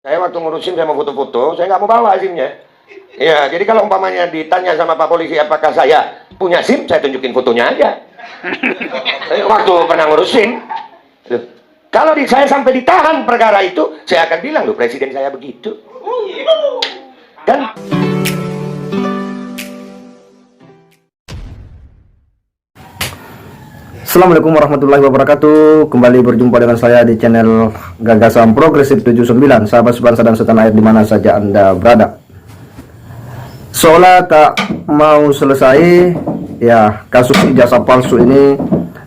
Saya waktu ngurusin saya mau foto-foto, saya nggak mau bawa SIM-nya. Ya, jadi kalau umpamanya ditanya sama Pak Polisi apakah saya punya SIM, saya tunjukin fotonya aja. Waktu pernah ngurusin. Kalau saya sampai ditahan perkara itu, saya akan bilang, loh presiden saya begitu. Dan Assalamualaikum warahmatullahi wabarakatuh. Kembali berjumpa dengan saya di channel Gagasan Progresif 79. Sahabat sebangsa dan setanah air dimana saja Anda berada. Seolah tak mau selesai, ya kasus ijazah palsu ini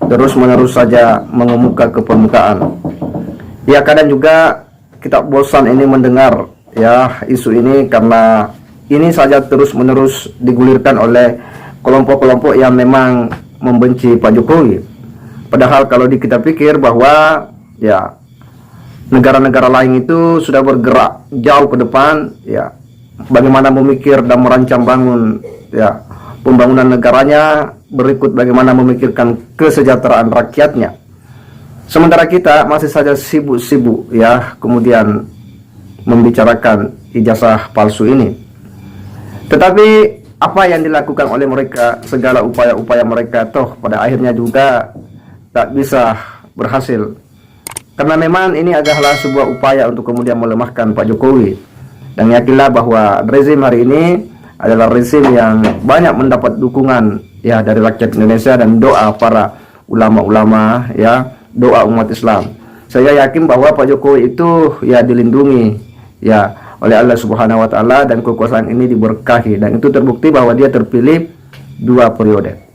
terus menerus saja mengemuka ke permukaan. Ya kadang juga kita bosan ini mendengar ya isu ini, karena ini saja terus menerus digulirkan oleh kelompok-kelompok yang memang membenci Pak Jokowi. Padahal kalau kita pikir bahwa ya negara-negara lain itu sudah bergerak jauh ke depan, ya bagaimana memikir dan merancang bangun ya pembangunan negaranya, berikut bagaimana memikirkan kesejahteraan rakyatnya. Sementara kita masih saja sibuk-sibuk ya kemudian membicarakan ijazah palsu ini. Tetapi apa yang dilakukan oleh mereka, segala upaya-upaya mereka toh pada akhirnya juga tak bisa berhasil, karena memang ini adalah sebuah upaya untuk kemudian melemahkan Pak Jokowi. Dan yakinlah bahwa rezim hari ini adalah rezim yang banyak mendapat dukungan ya dari rakyat Indonesia dan doa para ulama-ulama ya, doa umat Islam. Saya yakin bahwa Pak Jokowi itu ya dilindungi ya oleh Allah Subhanahu wa taala, dan kekuasaan ini diberkahi, dan itu terbukti bahwa dia terpilih 2 periode.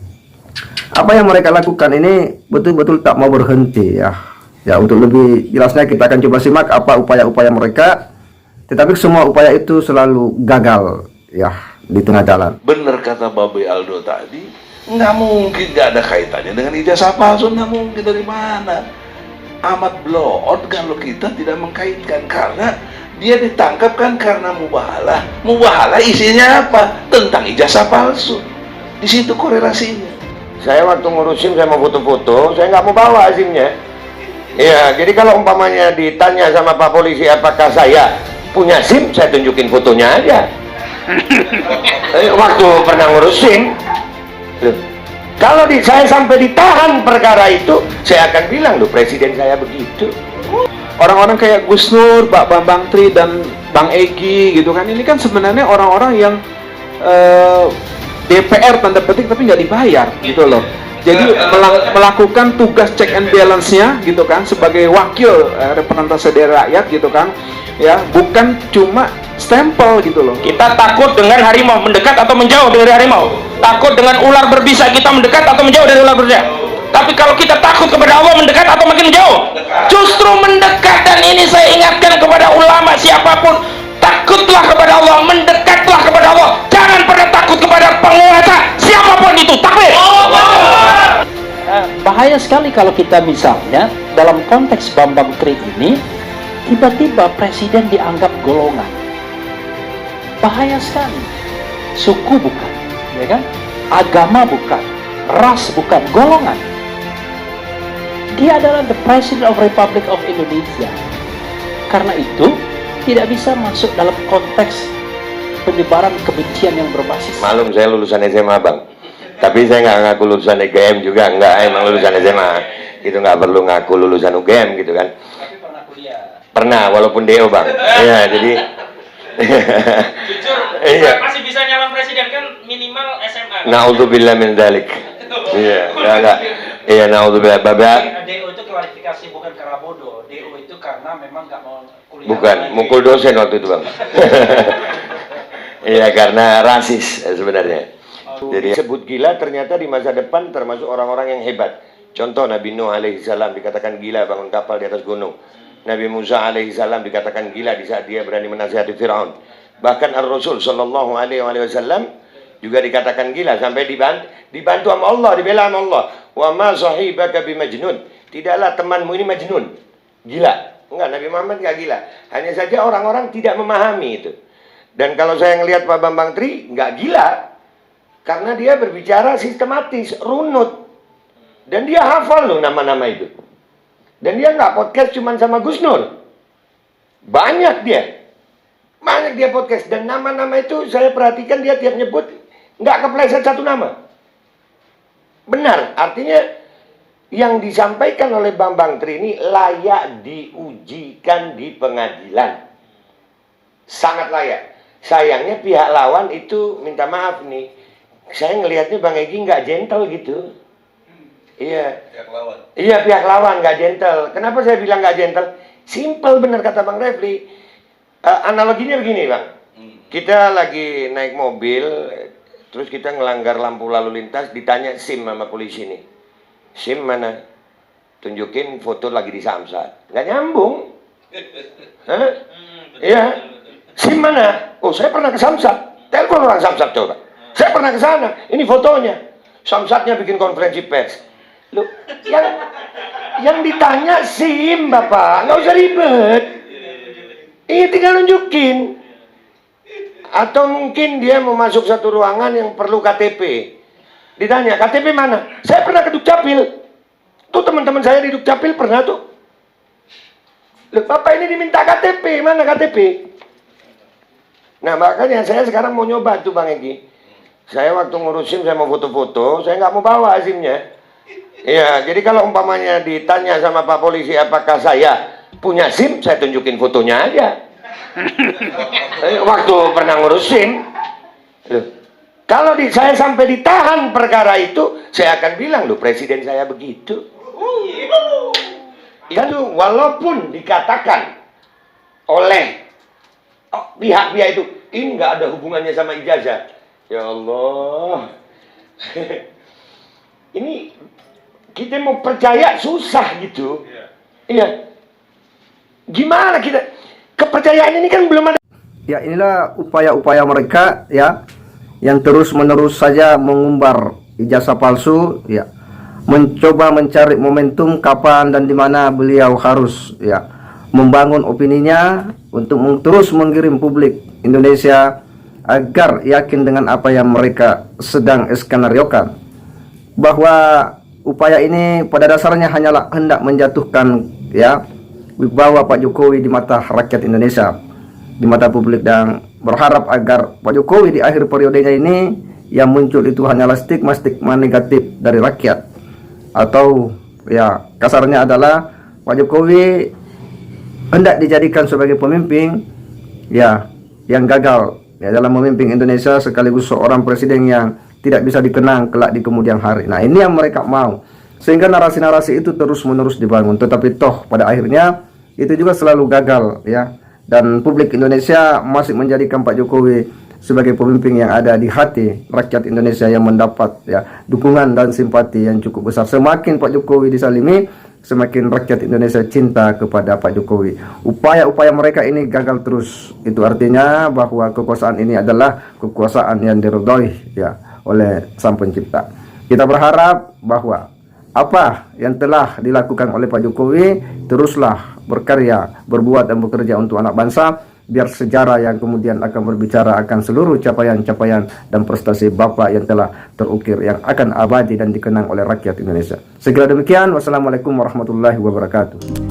Apa yang mereka lakukan ini betul-betul tak mau berhenti ya. Ya, untuk lebih jelasnya kita akan coba simak apa upaya-upaya mereka. Tetapi semua upaya itu selalu gagal ya di tengah jalan. Benar kata Babe Aldo tadi, nggak mungkin nggak ada kaitannya dengan ijazah palsu, nggak mungkin. Dari mana? Amat blow out kalau kita tidak mengkaitkan, karena dia ditangkap kan karena mubahalah. Mubahalah isinya apa? Tentang ijazah palsu. Di situ korelasinya. saya waktu ngurusin saya mau foto-foto, saya nggak mau bawa SIM-nya. Ya, jadi kalau umpamanya ditanya sama Pak Polisi apakah saya punya SIM, saya tunjukin fotonya aja. Waktu pernah ngurusin. Kalau saya sampai ditahan perkara itu, saya akan bilang, loh presiden saya begitu. Orang-orang kayak Gus Nur, Pak Bambang Tri, dan Bang Egy gitu kan, ini kan sebenarnya orang-orang yang DPR tanda petik tapi nggak dibayar gitu loh. Jadi melakukan tugas check and balance-nya gitu kan, sebagai wakil representasi dari rakyat gitu kan, ya bukan cuma stempel gitu loh. Kita takut dengan harimau mendekat atau menjauh dari harimau, takut dengan ular berbisa kita mendekat atau menjauh dari ular berbisa. Tapi kalau kita takut kepada Allah, mendekat atau makin jauh? Justru mendekat. Dan ini saya ingatkan kepada ulama siapapun, takutlah kepada Allah, mendekatlah kepada Allah, jangan pernah takut kepada penguasa siapapun itu. Takbir. Bahaya sekali kalau kita misalnya dalam konteks Bambang Tri ini tiba-tiba presiden dianggap golongan. Bahaya sekali. Suku bukan, ya kan? Agama bukan, ras bukan, golongan. Dia adalah the President of Republic of Indonesia. Karena itu tidak bisa masuk dalam konteks penyebaran kebencian yang berbasis. Malum saya lulusan SMA bang, tapi saya nggak ngaku lulusan UGM juga, nggak, emang lulusan SMA. Itu nggak perlu ngaku lulusan UGM gitu kan. Tapi pernah kuliah. Pernah, walaupun DO bang. Iya, jadi Jujur, iya. masih bisa nyalon presiden kan minimal SMA. Naudzubillah min dzalik. Iya, enggak. Iya, naudzubillah. Babak. DO itu klarifikasi, bukan karena bodoh. DO itu karena memang nggak mau kuliah. Bukan, mukul dosen waktu itu bang. Iya, karena rasis sebenarnya. Jadi sebut gila ternyata di masa depan termasuk orang-orang yang hebat. Contoh Nabi Nuh alaihissalam dikatakan gila bangun kapal di atas gunung. Nabi Musa alaihissalam dikatakan gila di saat dia berani menasihati Fir'aun. Bahkan Ar-Rasul sallallahu alaihi wasallam juga dikatakan gila sampai dibantu sama Allah, dibela sama Allah. Wa ma sahibaka bimajnun. Tidaklah temanmu ini majnun. Gila. Enggak, Nabi Muhammad enggak gila. Hanya saja orang-orang tidak memahami itu. Dan kalau saya ngelihat Pak Bambang Tri enggak gila. Karena dia berbicara sistematis, runut. Dan dia hafal loh nama-nama itu. Dan dia nggak podcast cuma sama Gus Nur. Banyak dia podcast, dan nama-nama itu saya perhatikan dia tiap nyebut nggak kepleset satu nama. Benar, artinya yang disampaikan oleh Bambang Tri ini layak diujikan di pengadilan. Sangat layak. Sayangnya pihak lawan itu minta maaf nih. Saya ngelihatnya Bang Egy nggak gentle gitu. Iya. Pihak lawan nggak gentle. Kenapa saya bilang nggak gentle? Simple bener kata Bang Refli. Analoginya begini Bang. Kita lagi naik mobil, terus kita ngelanggar lampu lalu lintas, ditanya SIM sama polisi nih. SIM mana? Tunjukin foto lagi di Samsat. Nggak nyambung. Hah? Iya. SIM mana? Oh, saya pernah ke Samsat. Telepon orang Samsat coba. Saya pernah ke sana. Ini fotonya. Samsatnya bikin konferensi pers. Loh, yang ditanya SIM Bapak, nggak usah ribet. Iya, tinggal nunjukin. Atau mungkin dia mau masuk satu ruangan yang perlu KTP. Ditanya, KTP mana? Saya pernah ke Dukcapil. Tuh teman-teman saya di Dukcapil pernah tuh. Loh, Bapak ini diminta KTP, mana KTP? Nah, makanya saya sekarang mau nyoba tuh Bang Egy. Saya waktu ngurus SIM, saya mau foto-foto, saya nggak mau bawa SIM-nya. Iya, jadi kalau umpamanya ditanya sama Pak Polisi apakah saya punya SIM, saya tunjukin fotonya aja. Waktu pernah ngurus SIM. Loh, kalau saya sampai ditahan perkara itu, saya akan bilang, loh presiden saya begitu. Itu walaupun dikatakan oleh pihak-pihak itu, ini nggak ada hubungannya sama ijazah. Ya Allah. Ini kita mau percaya susah gitu. Iya. Gimana kita? Kepercayaan ini kan belum ada. Ya, inilah upaya-upaya mereka ya, yang terus-menerus saja mengumbar ijazah palsu ya, mencoba mencari momentum kapan dan di mana beliau harus ya membangun opininya untuk terus mengirim publik Indonesia agar yakin dengan apa yang mereka sedang skenariokan, bahwa upaya ini pada dasarnya hanyalah hendak menjatuhkan ya wibawa Pak Jokowi di mata rakyat Indonesia, di mata publik, dan berharap agar Pak Jokowi di akhir periodenya ini yang muncul itu hanyalah stigma-stigma negatif dari rakyat, atau ya kasarnya adalah Pak Jokowi hendak dijadikan sebagai pemimpin ya yang gagal ya dalam memimpin Indonesia, sekaligus seorang presiden yang tidak bisa dikenang kelak di kemudian hari. Nah, ini yang mereka mau, sehingga narasi-narasi itu terus-menerus dibangun, tetapi toh pada akhirnya itu juga selalu gagal ya, dan publik Indonesia masih menjadikan Pak Jokowi sebagai pemimpin yang ada di hati rakyat Indonesia, yang mendapat ya dukungan dan simpati yang cukup besar. Semakin Pak Jokowi disalimi, semakin rakyat Indonesia cinta kepada Pak Jokowi. Upaya-upaya mereka ini gagal terus. Itu artinya bahwa kekuasaan ini adalah kekuasaan yang diridhoi ya oleh Sang Pencipta. Kita berharap bahwa apa yang telah dilakukan oleh Pak Jokowi teruslah berkarya, berbuat dan bekerja untuk anak bangsa, biar sejarah yang kemudian akan berbicara akan seluruh capaian-capaian dan prestasi Bapak yang telah terukir, yang akan abadi dan dikenang oleh rakyat Indonesia. Segera demikian, wassalamualaikum warahmatullahi wabarakatuh.